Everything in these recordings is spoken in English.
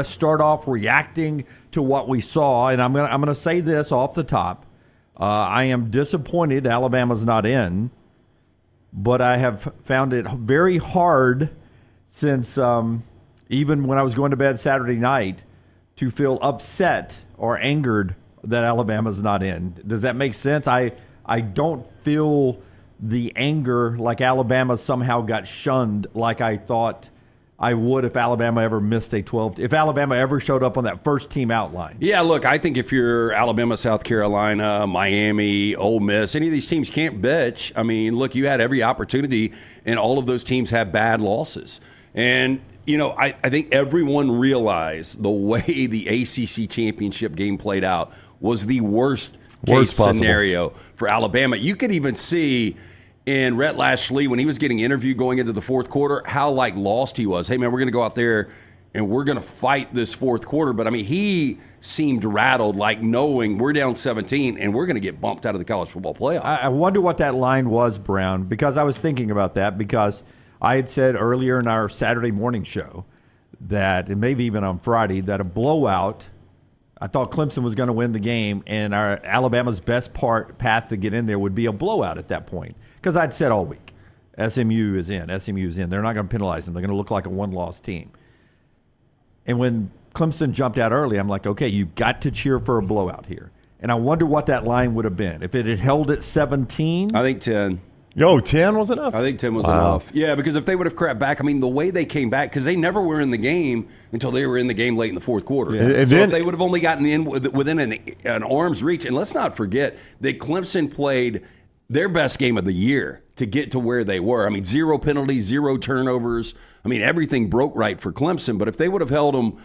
start off reacting to what we saw, and I'm gonna say this off the top. I am disappointed Alabama's not in, but I have found it very hard since even when I was going to bed Saturday night to feel upset or angered that Alabama's not in. Does that make sense? I don't feel the anger like Alabama somehow got shunned like I thought I would if Alabama ever missed a 12. If Alabama ever showed up on that first team outline. Yeah, look, I think if you're Alabama, South Carolina, Miami, Ole Miss, any of these teams can't bitch. I mean, look, you had every opportunity, and all of those teams have bad losses. And, you know, I think everyone realized the way the ACC championship game played out was the worst case scenario for Alabama. You could even see in Rhett Lashlee, when he was getting interviewed going into the fourth quarter, how, like, lost he was. Hey, man, we're going to go out there and we're going to fight this fourth quarter. But, I mean, he seemed rattled, like knowing we're down 17 and we're going to get bumped out of the college football playoff. I wonder what that line was, Brown, because I was thinking about that because I had said earlier in our Saturday morning show that, and maybe even on Friday, that a blowout, I thought Clemson was going to win the game, and our Alabama's best path to get in there would be a blowout at that point. Because I'd said all week, SMU is in. They're not going to penalize them. They're going to look like a one-loss team. And when Clemson jumped out early, I'm like, okay, you've got to cheer for a blowout here. And I wonder what that line would have been. If it had held at 17. I think 10. 10 was enough? I think 10 was enough. Yeah, because if they would have crapped back, I mean, the way they came back, because they never were in the game until they were in the game late in the fourth quarter. Yeah. So if they would have only gotten in within an arm's reach, and let's not forget that Clemson played their best game of the year to get to where they were. I mean, 0 penalties, 0 turnovers. I mean, everything broke right for Clemson. But if they would have held them,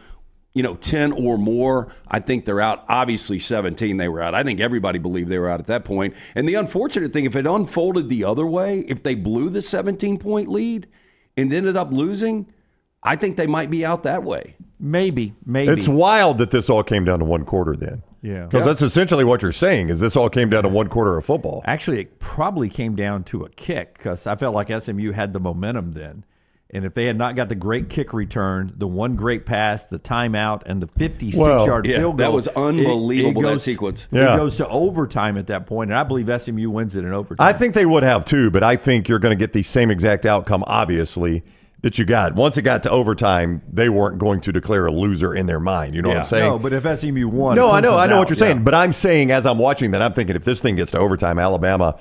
10 or more, I think they're out. Obviously, 17, they were out. I think everybody believed they were out at that point. And the unfortunate thing, if it unfolded the other way, if they blew the 17-point lead and ended up losing, I think they might be out that way. Maybe. It's wild that this all came down to one quarter then. Yeah. Because that's essentially what you're saying, is this all came down to one quarter of football. Actually, it probably came down to a kick because I felt like SMU had the momentum then. And if they had not got the great kick return, the one great pass, the timeout, and the 56-yard field goal. That was unbelievable, that sequence. It goes to overtime at that point, and I believe SMU wins it in overtime. I think they would have too, but I think you're going to get the same exact outcome, obviously, that you got. Once it got to overtime, they weren't going to declare a loser in their mind. You know what I'm saying? No, but if SMU won, I know what you're saying. But I'm saying, as I'm watching that, I'm thinking if this thing gets to overtime, Alabama,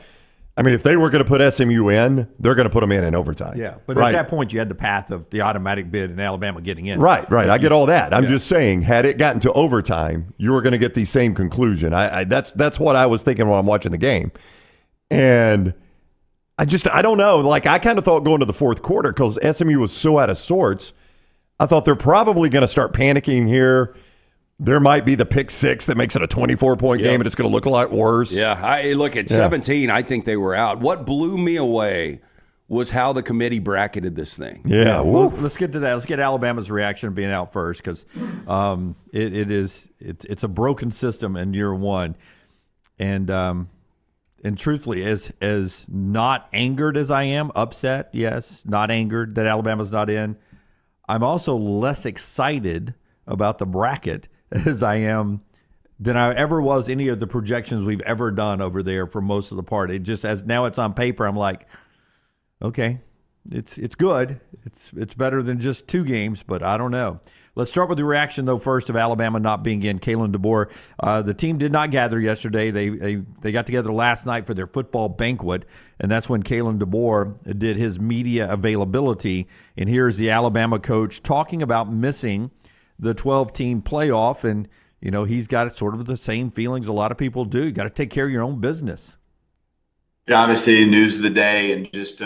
I mean, if they were going to put SMU in, they're going to put them in overtime. Yeah, but at that point, you had the path of the automatic bid and Alabama getting in. Right. I get all that. I'm just saying, had it gotten to overtime, you were going to get the same conclusion. That's what I was thinking while I'm watching the game. And I don't know. Like, I kind of thought going to the fourth quarter, because SMU was so out of sorts, I thought they're probably going to start panicking here. There might be the pick six that makes it a 24-point game, and it's going to look a lot worse. Yeah, look, at 17, I think they were out. What blew me away was how the committee bracketed this thing. Yeah. Well, let's get to that. Let's get Alabama's reaction being out first, because it's a broken system in year one. And truthfully, as not angered as I am, upset, yes, not angered that Alabama's not in, I'm also less excited about the bracket as I am than I ever was any of the projections we've ever done over there for most of the part. It just, as now it's on paper, I'm like, okay, it's good. It's better than just 2 games, but I don't know. Let's start with the reaction, though, first, of Alabama not being in. Kalen DeBoer, the team did not gather yesterday. They got together last night for their football banquet, and that's when Kalen DeBoer did his media availability. And here's the Alabama coach talking about missing the 12-team playoff, and he's got sort of the same feelings a lot of people do. You got to take care of your own business. Yeah, obviously, news of the day and just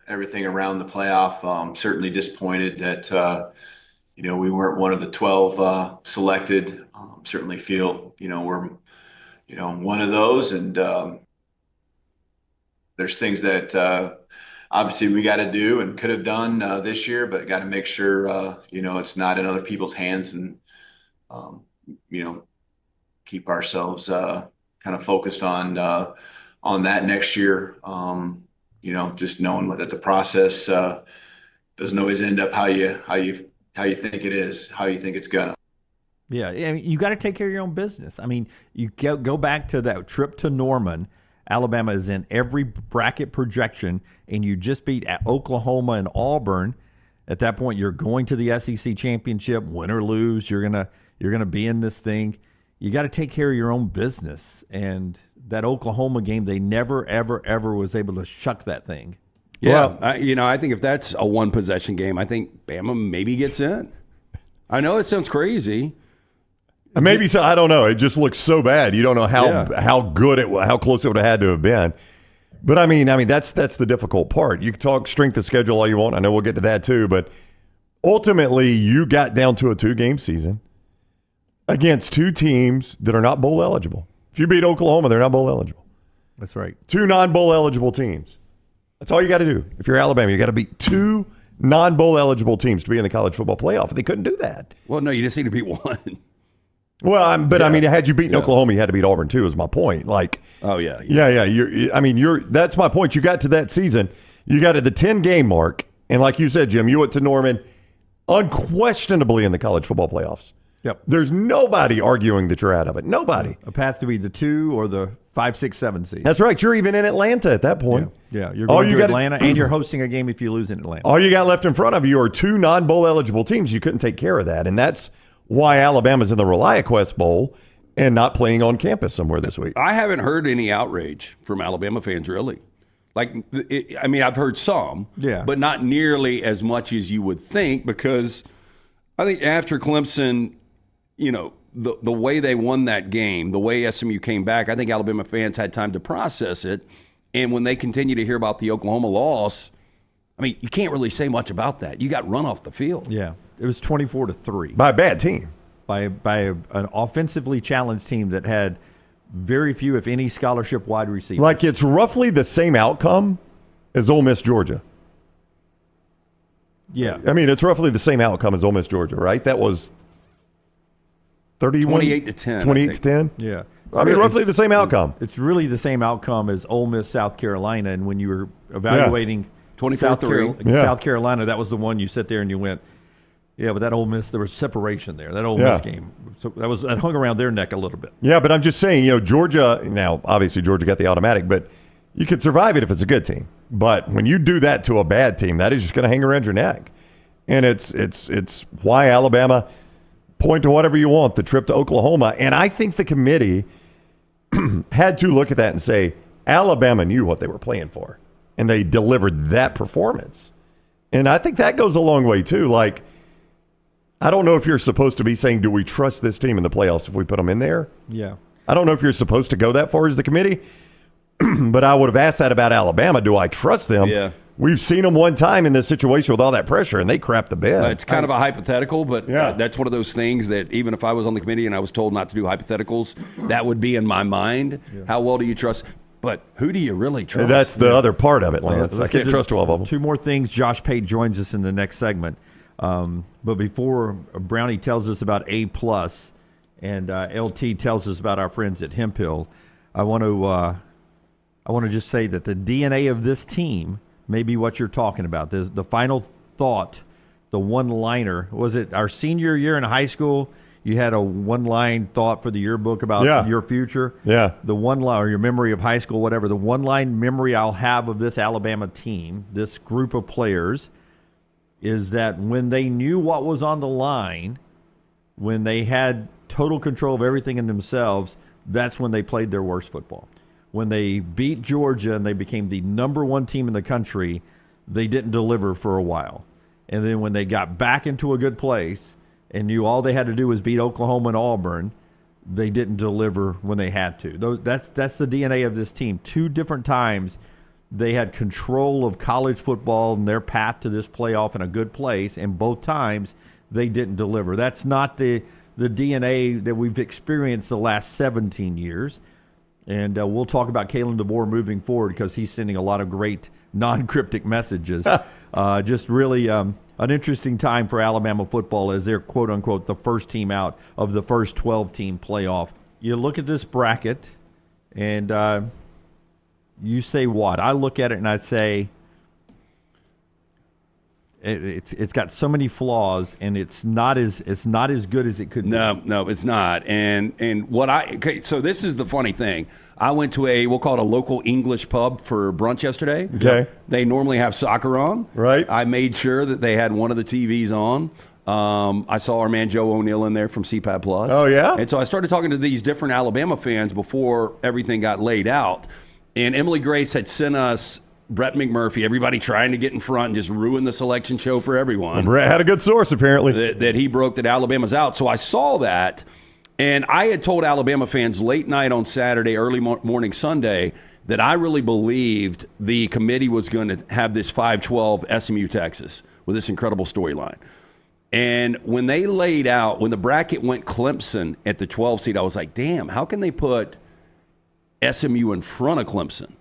everything around the playoff. Certainly disappointed that we weren't one of the 12 selected. Certainly feel we're one of those, and there's things that obviously we got to do and could have done this year, but got to make sure it's not in other people's hands, and keep ourselves kind of focused on that next year. Just knowing that the process doesn't always end up how you how you think it is, how you think it's gonna. Yeah, I mean, you got to take care of your own business. I mean, you go back to that trip to Norman. Alabama is in every bracket projection, and you just beat Oklahoma and Auburn. At that point, you're going to the SEC championship, win or lose. You're gonna be in this thing. You got to take care of your own business. And that Oklahoma game, they never, ever, ever was able to shuck that thing. Yeah, Well, I think if that's a one possession game, I think Bama maybe gets in. I know it sounds crazy. Maybe so. I don't know. It just looks so bad. You don't know how good how close it would have had to have been. But I mean that's the difficult part. You can talk strength of schedule all you want. I know we'll get to that too. But ultimately, you got down to a 2-game season against 2 teams that are not bowl eligible. If you beat Oklahoma, they're not bowl eligible. That's right. 2 non-bowl eligible teams. That's all you got to do. If you're Alabama, you got to beat 2 non-bowl eligible teams to be in the college football playoff. And they couldn't do that. Well, no, you just need to beat one. Well, I mean, had you beaten Oklahoma, you had to beat Auburn too. Is my point. Like, Oh yeah. That's my point. You got to that season. You got to the 10-game mark, and like you said, Jim, you went to Norman, unquestionably in the college football playoffs. Yep. There's nobody arguing that you're out of it. Nobody. A path to be the 2 or the 5, 6, 7 seed. That's right. You're even in Atlanta at that point. Yeah, you're going to Atlanta, and you're hosting a game if you lose in Atlanta. All you got left in front of you are 2 non-bowl eligible teams. You couldn't take care of that, and that's why Alabama's in the Reliaquest Bowl and not playing on campus somewhere this week. I haven't heard any outrage from Alabama fans, really. I've heard some, but not nearly as much as you would think, because I think after Clemson, the way they won that game, the way SMU came back, I think Alabama fans had time to process it. And when they continue to hear about the Oklahoma loss, you can't really say much about that. You got run off the field. Yeah, it was 24-3 by a bad team, by an offensively challenged team that had very few, if any, scholarship wide receivers. Like, it's roughly the same outcome as Ole Miss Georgia. Yeah, it's roughly the same outcome as Ole Miss Georgia, right? That was 28-10. 28-10. Yeah. Roughly the same outcome. It's really the same outcome as Ole Miss, South Carolina. And when you were evaluating 24-3. South Carolina, that was the one you sit there and you went, yeah, but that Ole Miss, there was separation there. That Ole Miss game, so that hung around their neck a little bit. Yeah, but I'm just saying, Georgia. Now, obviously, Georgia got the automatic, but you could survive it if it's a good team. But when you do that to a bad team, that is just going to hang around your neck. And it's why Alabama, point to whatever you want, the trip to Oklahoma. And I think the committee had to look at that and say, Alabama knew what they were playing for, and they delivered that performance. And I think that goes a long way too. Like, I don't know if you're supposed to be saying, do we trust this team in the playoffs if we put them in there? Yeah. I don't know if you're supposed to go that far as the committee, but I would have asked that about Alabama. Do I trust them? Yeah. We've seen them one time in this situation with all that pressure, and they crapped the bed. It's kind of a hypothetical, but that's one of those things that even if I was on the committee and I was told not to do hypotheticals, that would be in my mind. Yeah. How well do you trust? But who do you really trust? That's the other part of it, Lance. I can't trust 12 of them. 2 more things. Josh Pate joins us in the next segment. But before Brownie tells us about A+, and LT tells us about our friends at Hemp Hill, I want to just say that the DNA of this team may be what you're talking about. The final thought, the one-liner. Was it our senior year in high school? You had a one-line thought for the yearbook about your future. Yeah. The one-line, or your memory of high school, whatever. The one-line memory I'll have of this Alabama team, this group of players, is that when they knew what was on the line, when they had total control of everything in themselves, that's when they played their worst football. When they beat Georgia and they became the number 1 team in the country, they didn't deliver for a while. And then when they got back into a good place and knew all they had to do was beat Oklahoma and Auburn, they didn't deliver when they had to. That's the DNA of this team. 2 different times they had control of college football and their path to this playoff in a good place, and both times they didn't deliver. That's not the DNA that we've experienced the last 17 years. And we'll talk about Kalen DeBoer moving forward because he's sending a lot of great non-cryptic messages. Just really an interesting time for Alabama football as they're, quote-unquote, the first team out of the first 12-team playoff. You look at this bracket, and you say what? I look at it and I say it's got so many flaws, and it's not as good as it could be. No, it's not. And so this is the funny thing. I went to we'll call it a local English pub for brunch yesterday. Okay. They normally have soccer on. Right. I made sure that they had one of the TVs on. I saw our man Joe O'Neill in there from CPAP Plus. Oh, yeah? And so I started talking to these different Alabama fans before everything got laid out. And Emily Grace had sent us Brett McMurphy, everybody trying to get in front and just ruin the selection show for everyone. Well, Brett had a good source, apparently. That he broke that Alabama's out. So I saw that, and I had told Alabama fans late night on Saturday, early morning Sunday, that I really believed the committee was going to have this 5-12 SMU Texas with this incredible storyline. And when they laid out, when the bracket went Clemson at the 12 seed, I was like, damn, how can they put SMU in front of Clemson?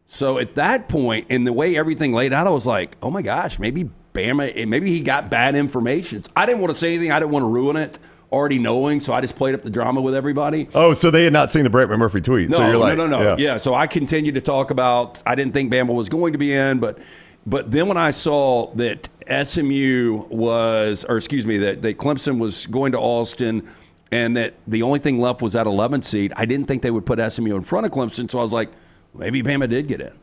So at that point, and the way everything laid out, I was like, oh my gosh, maybe Bama, maybe he got bad information. I didn't want to say anything. I didn't want to ruin it, already knowing, so I just played up the drama with everybody. Oh, so they had not seen the Brett McMurphy tweet. No, so you're like, no. Yeah, so I continued to talk about, I didn't think Bama was going to be in, but then when I saw that SMU was, or excuse me, that Clemson was going to Austin and that the only thing left was that 11th seed, I didn't think they would put SMU in front of Clemson, so I was like, maybe Bama did get in.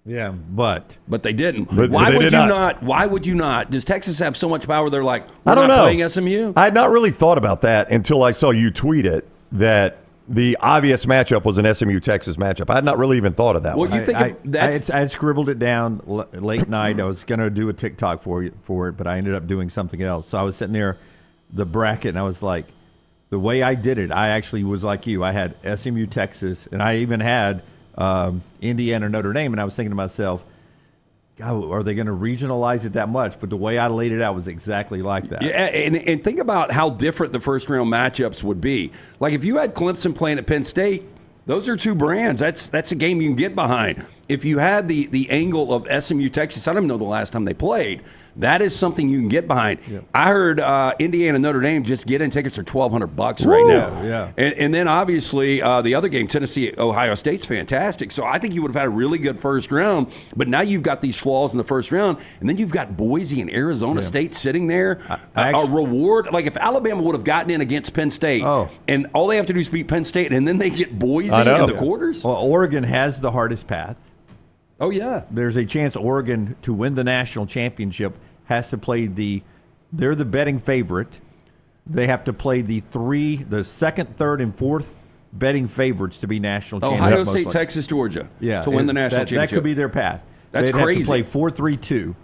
Yeah, but they didn't. But why they would did you not. Why would you not? Does Texas have so much power? They're like, we're I don't not know. playing SMU. I had not really thought about that until I saw you tweet it, that the obvious matchup was an SMU-Texas matchup. I had not really even thought of that Well, one. you think I had scribbled it down late night. I was going to do a TikTok for it, but I ended up doing something else. So I was sitting there, the bracket, and I was like, the way I did it, I actually was like you. I had SMU, Texas, and I even had Indiana, Notre Dame, and I was thinking to myself, God, are they going to regionalize it that much? But the way I laid it out was exactly like that. Yeah, and think about how different the first round matchups would be. Like if you had Clemson playing at Penn State, those are two brands. That's a game you can get behind. If you had the angle of SMU Texas, I don't even know the last time they played. That is something you can get behind. Yeah. I heard Indiana Notre Dame just get in tickets for $1,200 right now. Yeah. And then obviously the other game, Tennessee Ohio State's fantastic. So I think you would have had a really good first round. But now you've got these flaws in the first round, and then you've got Boise and Arizona State sitting there. A reward, like if Alabama would have gotten in against Penn State, and all they have to do is beat Penn State, and then they get Boise in the quarters. Well, Oregon has the hardest path. Oh, yeah. There's a chance Oregon, to win the national championship, has to play they're the betting favorite. They have to play the second, third, and fourth betting favorites to be national champions. Ohio State, Texas, Georgia to win the national championship. That could be their path. That's They'd crazy. have to play 4-3-2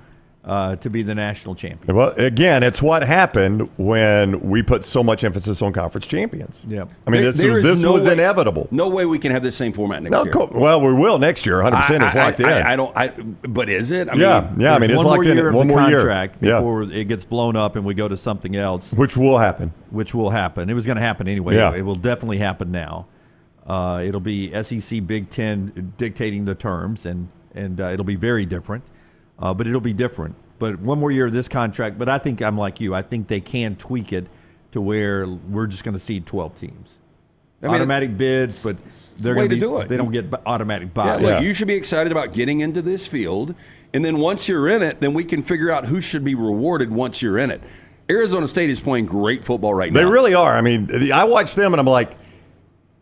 to be the national champion. Well, again, it's what happened when we put so much emphasis on conference champions. Yeah. I mean, this was inevitable. No way we can have the same format next year. Well, we will next year. 100% it's locked in. But is it? I mean, I mean, it's locked in. One more year before it gets blown up and we go to something else. Which will happen. It was going to happen anyway. Yeah. It will definitely happen now. It'll be SEC, Big Ten dictating the terms, and it'll be very different. But it'll be different. But one more year of this contract. But I think I'm like you. I think they can tweak it to where we're just going to see 12 teams. Automatic bids, but they're going to do it. They don't get automatic buys. Yeah, look, you should be excited about getting into this field. And then once you're in it, then we can figure out who should be rewarded once you're in it. Arizona State is playing great football right now. They really are. I mean, I watch them and I'm like,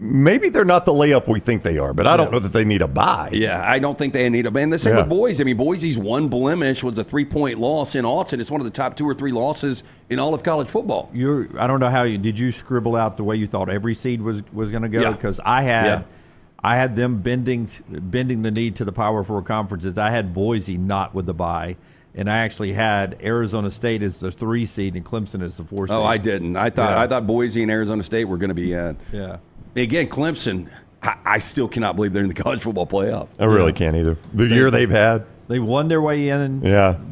maybe they're not the layup we think they are, but I don't know that they need a bye. Yeah, I don't think they need a bye. And the same with Boise. I mean, Boise's one blemish was a 3-point loss in Austin. It's one of the top 2 or 3 losses in all of college football. I don't know how did you scribble out the way you thought every seed was going to go? Because I had them bending the knee to the Power 4 conferences. I had Boise not with the bye. And I actually had Arizona State as the 3 seed and Clemson as the 4 seed. Oh, I didn't. I thought Boise and Arizona State were going to be in. Yeah. Again, Clemson, I still cannot believe they're in the college football playoff. I really can't either. The year they've had. They won their way in,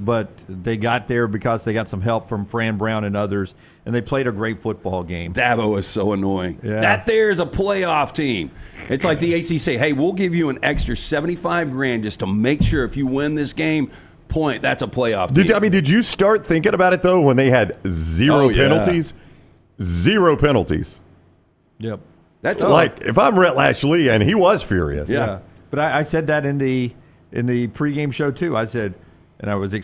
but they got there because they got some help from Fran Brown and others, and they played a great football game. Dabo is so annoying. Yeah. That there is a playoff team. It's like the ACC say, hey, we'll give you an extra $75,000 just to make sure if you win this game, that's a playoff team. Did you start thinking about it, though, when they had zero penalties? Zero penalties. Yep. That's like if I'm Rhett Lashley, and he was furious. Yeah. But I said that in the pregame show too. I said and I was,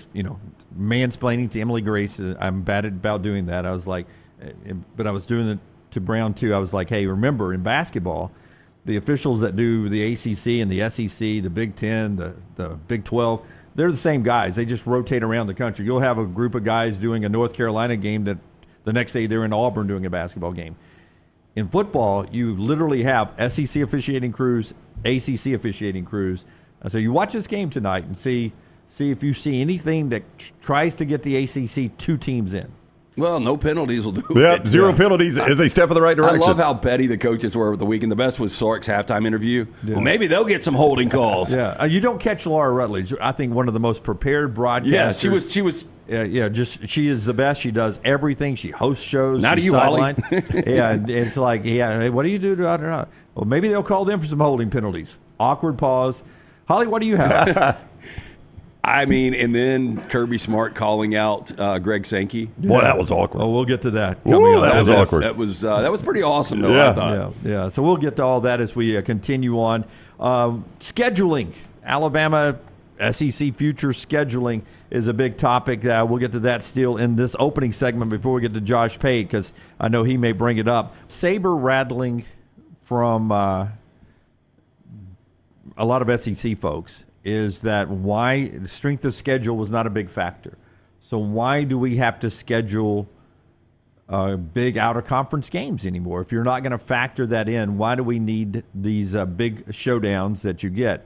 mansplaining to Emily Grace. I'm bad about doing that. I was like, but I was doing it to Brown too. I was like, hey, remember in basketball, the officials that do the ACC and the SEC, the Big Ten, the Big 12, they're the same guys. They just rotate around the country. You'll have a group of guys doing a North Carolina game that the next day they're in Auburn doing a basketball game. In football, you literally have SEC officiating crews, ACC officiating crews. So you watch this game tonight and see if you see anything that tries to get the ACC 2 teams in. Well, no penalties will do Yeah, it. zero penalties is a step in the right direction. I love how petty the coaches were over the weekend. The best was Sark's halftime interview. Yeah. Well, maybe they'll get some holding calls. Yeah, you don't catch Laura Rutledge. I think one of the most prepared broadcasters. Yeah, she was. She is the best. She does everything. She hosts shows. Now to you, Holly. Yeah, it's like, hey, what do you do? Well, maybe they'll call them for some holding penalties. Awkward pause. Holly, what do you have? I mean, and then Kirby Smart calling out Greg Sankey. Boy, that was awkward. Oh, we'll get to that. Ooh, that was awkward. That was pretty awesome, though, Yeah. I thought. Yeah. So we'll get to all that as we continue on. Scheduling. Alabama SEC future scheduling is a big topic. We'll get to that still in this opening segment before we get to Josh Pate, because I know he may bring it up. Saber rattling from a lot of SEC folks is that why strength of schedule was not a big factor. So why do we have to schedule big out-of-conference games anymore? If you're not going to factor that in, why do we need these big showdowns that you get?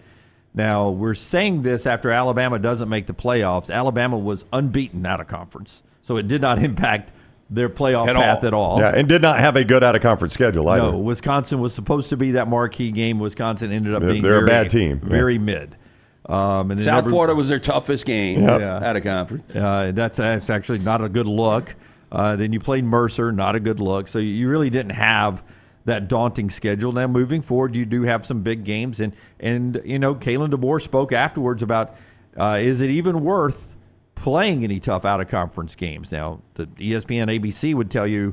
Now, we're saying this after Alabama doesn't make the playoffs. Alabama was unbeaten out of conference, so it did not impact their playoff path at all. Yeah, and did not have a good out-of-conference schedule either. No, Wisconsin was supposed to be that marquee game. Wisconsin ended up being a bad team. Very mid. And South Florida was their toughest game out of conference. That's actually not a good look. Then you played Mercer, not a good look. So you really didn't have that daunting schedule. Now, moving forward, you do have some big games. And Kalen DeBoer spoke afterwards about is it even worth playing any tough out-of-conference games? Now, the ESPN ABC would tell you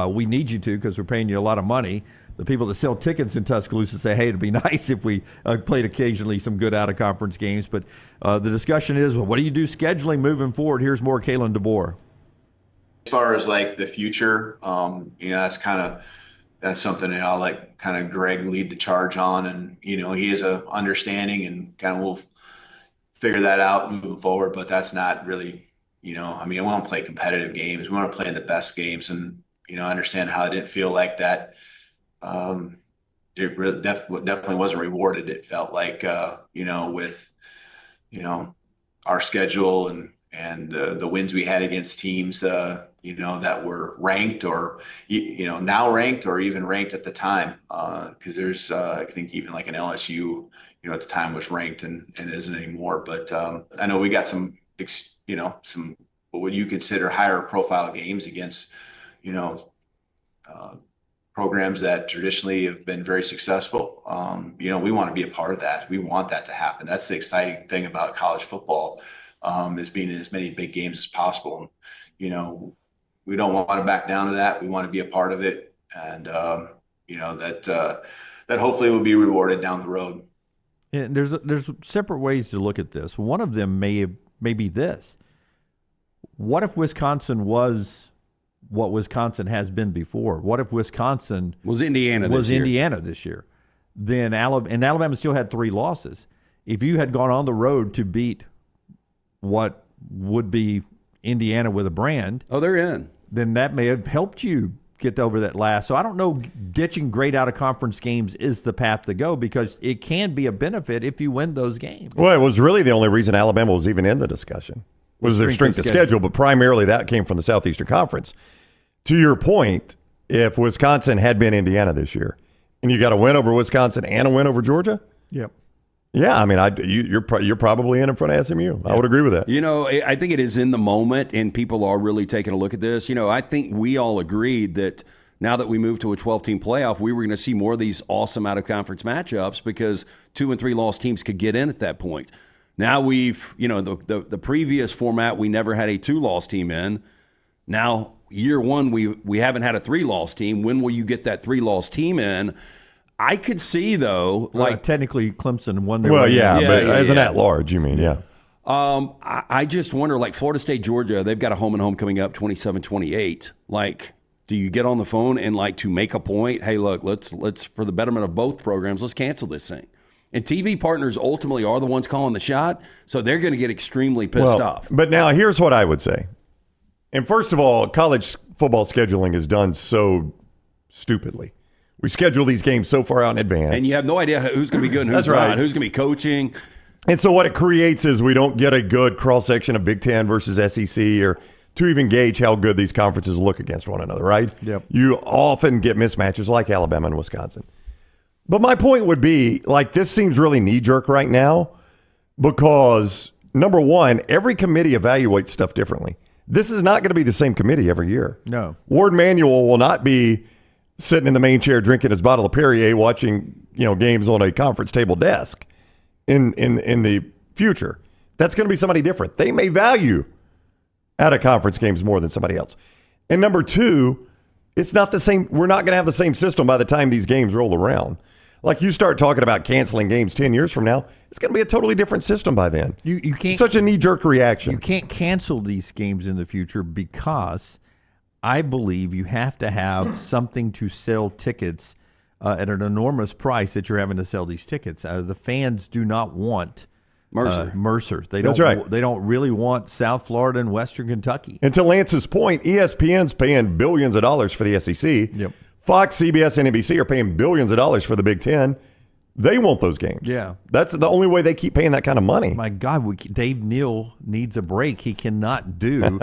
we need you to because we're paying you a lot of money. The people that sell tickets in Tuscaloosa say, hey, it'd be nice if we played occasionally some good out-of-conference games. But the discussion is, well, what do you do scheduling moving forward? Here's more Kalen DeBoer. As far as like the future, that's something that I'll let kind of Greg lead the charge on. And, he is a understanding and kind of we'll figure that out moving forward. But that's not really, we want to play competitive games. We want to play in the best games. And, I understand how it didn't feel like that. It really definitely wasn't rewarded. It felt like, with, our schedule and the wins we had against teams, that were ranked or, now ranked or even ranked at the time. Cause there's, I think even like an LSU, at the time was ranked and isn't anymore. But, I know we got some what would you consider higher profile games against, programs that traditionally have been very successful. We want to be a part of that. We want that to happen. That's the exciting thing about college football, is being in as many big games as possible. We don't want to back down to that. We want to be a part of it. And, that hopefully will be rewarded down the road. Yeah, there's separate ways to look at this. One of them may be this. What if Wisconsin was what Wisconsin has been before? What if Wisconsin was Indiana this year? Then Alabama still had 3 losses. If you had gone on the road to beat what would be Indiana with a brand, they're in. Then that may have helped you get over that last. So I don't know, ditching great out-of-conference games is the path to go because it can be a benefit if you win those games. Well, it was really the only reason Alabama was even in the discussion was their strength of schedule, but primarily that came from the Southeastern Conference. To your point, if Wisconsin had been Indiana this year and you got a win over Wisconsin and a win over Georgia, yep. Yeah, I mean, you're probably in front of SMU. I would agree with that. I think it is in the moment, and people are really taking a look at this. I think we all agreed that now that we moved to a 12-team playoff, we were going to see more of these awesome out-of-conference matchups because 2 and 3 loss teams could get in at that point. Now we've, the previous format, we never had a 2-loss team in. Now, year one, we haven't had a 3-loss team. When will you get that 3-loss team in? I could see, though, technically Clemson won their way. Well, yeah, but as an at-large, you mean, yeah. I just wonder, like Florida State, Georgia, they've got a home and home coming up 27-28. Like, do you get on the phone and like to make a point? Hey, look, let's for the betterment of both programs, let's cancel this thing. And TV partners ultimately are the ones calling the shot, so they're going to get extremely pissed off. But now here's what I would say. And first of all, college football scheduling is done so stupidly. We schedule these games so far out in advance. And you have no idea who's going to be good and who's That's right. not, who's going to be coaching. And so what it creates is we don't get a good cross-section of Big Ten versus SEC or to even gauge how good these conferences look against one another, right? Yep. You often get mismatches like Alabama and Wisconsin. But my point would be, like, this seems really knee-jerk right now because, number one, every committee evaluates stuff differently. This is not going to be the same committee every year. No. Ward Manuel will not be sitting in the main chair drinking his bottle of Perrier watching, games on a conference table desk in the future. That's going to be somebody different. They may value out-of conference games more than somebody else. And number two, it's not the same. We're not going to have the same system by the time these games roll around. Like, you start talking about canceling games 10 years from now, it's going to be a totally different system by then. You can't. Such a knee-jerk reaction. You can't cancel these games in the future because I believe you have to have something to sell tickets at an enormous price that you're having to sell these tickets. The fans do not want Mercer. They don't. That's right. They don't really want South Florida and Western Kentucky. And to Lance's point, ESPN's paying billions of dollars for the SEC. Yep. Fox, CBS, and NBC are paying billions of dollars for the Big Ten. They want those games. Yeah. That's the only way they keep paying that kind of money. My God, Dave Neal needs a break. He cannot do,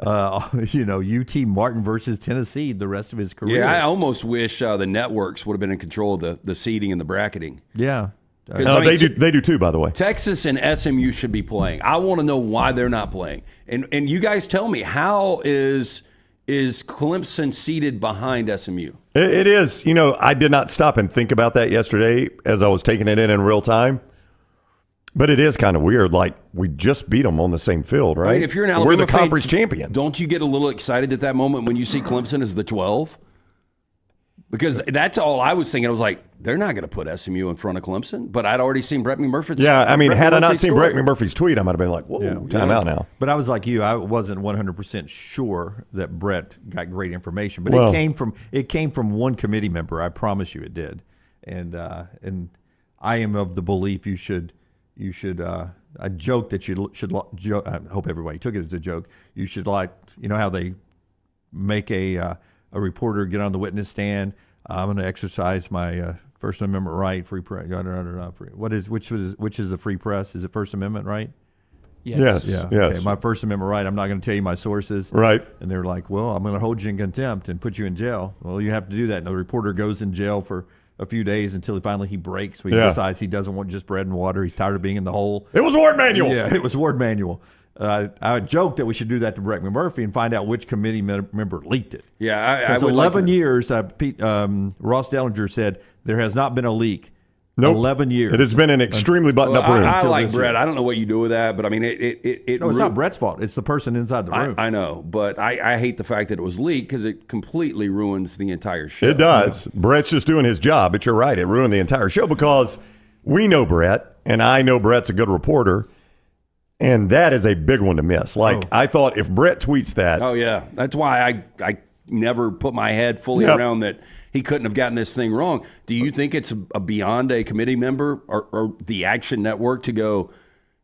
UT Martin versus Tennessee the rest of his career. Yeah, I almost wish the networks would have been in control of the seeding and the bracketing. Yeah. They do too, by the way. Texas and SMU should be playing. I want to know why they're not playing. And you guys tell me, how is Clemson seated behind SMU? It is. I did not stop and think about that yesterday as I was taking it in real time. But it is kind of weird. Like, we just beat them on the same field, right? Right, if you're an Alabama we're the fan, conference champion. Don't you get a little excited at that moment when you see Clemson as the 12? Because that's all I was thinking. I was like, they're not going to put SMU in front of Clemson. But I'd already seen Brett McMurphy's. Yeah, I mean, Brett had I not McMurphy's seen story. Brett McMurphy's tweet, I might have been like, whoa, time out now. But I was like you. I wasn't 100% sure that Brett got great information. But Well, it came from one committee member. I promise you it did. And I am of the belief you should I joke that you should joke. I hope everybody took it as a joke. You should, like, how they make a reporter get on the witness stand. I'm going to exercise my First Amendment right, free press. Which is the free press? Is it First Amendment right? Yes. Yeah. Yes. Okay. My First Amendment right. I'm not going to tell you my sources. Right. And they're like, well, I'm going to hold you in contempt and put you in jail. Well, you have to do that. And the reporter goes in jail for a few days until finally he breaks. He decides he doesn't want just bread and water. He's tired of being in the hole. It was Ward Manuel. Yeah, it was Ward Manuel. I joked that we should do that to Brett McMurphy and find out which committee member leaked it. Yeah, I Because would 11 like to, years, Ross Dellinger said there has not been a leak. Nope. 11 years. It has been an extremely buttoned-up room. I like this Brett. year. I don't know what you do with that, but I mean, No, it's not Brett's fault. It's the person inside the room. I know, but I hate the fact that it was leaked because it completely ruins the entire show. It does. Brett's just doing his job, but you're right. It ruined the entire show because we know Brett, and I know Brett's a good reporter, and that is a big one to miss. Like, I thought if Brett tweets that. Oh, yeah. That's why I never put my head fully around that he couldn't have gotten this thing wrong. Do you think it's beyond a committee member or the Action Network to go,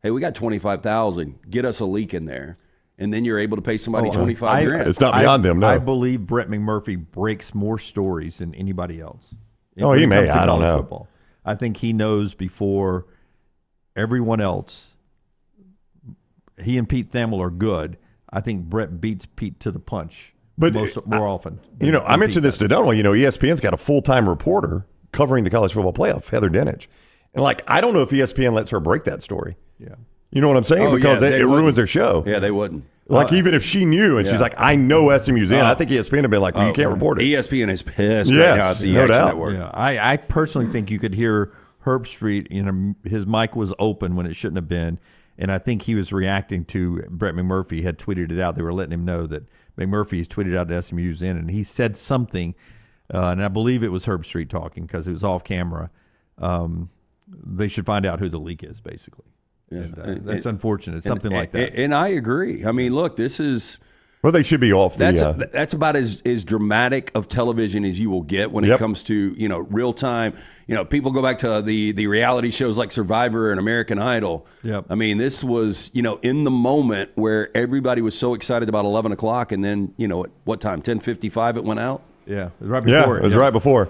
hey, we got 25,000, get us a leak in there, and then you're able to pay somebody 25 grand? It's not beyond them, no. I believe Brett McMurphy breaks more stories than anybody else. Oh, when he it may. comes to I don't college know. Football. I think he knows before everyone else. He and Pete Thamel are good. I think Brett beats Pete to the punch. But more often. I mentioned this to Dunwell. ESPN's got a full-time reporter covering the college football playoff, Heather Dinich. And, I don't know if ESPN lets her break that story. Yeah. You know what I'm saying? Because it ruins their show. Yeah, they wouldn't. Even if she knew and she's like, I know SMU's in, I think ESPN would be like, well, you can't report it. ESPN is pissed Yes, right now at the no Action doubt. Network. Yeah, I personally think you could hear Herb Street, his mic was open when it shouldn't have been. And I think he was reacting to Brett McMurphy had tweeted it out. They were letting him know that McMurphy has tweeted out that SMU's in, and he said something, and I believe it was Herb Street talking because it was off camera. They should find out who the leak is, basically. That's unfortunate. Something like that. And I agree. I mean, look, this is. Well, they should be off the. That's about as dramatic of television as you will get when it comes to real time. People go back to the reality shows like Survivor and American Idol. Yep. I mean, this was in the moment where everybody was so excited about 11 o'clock, and then at what time? 10:55 it went out. Yeah, it was right before. Yeah, it was right before.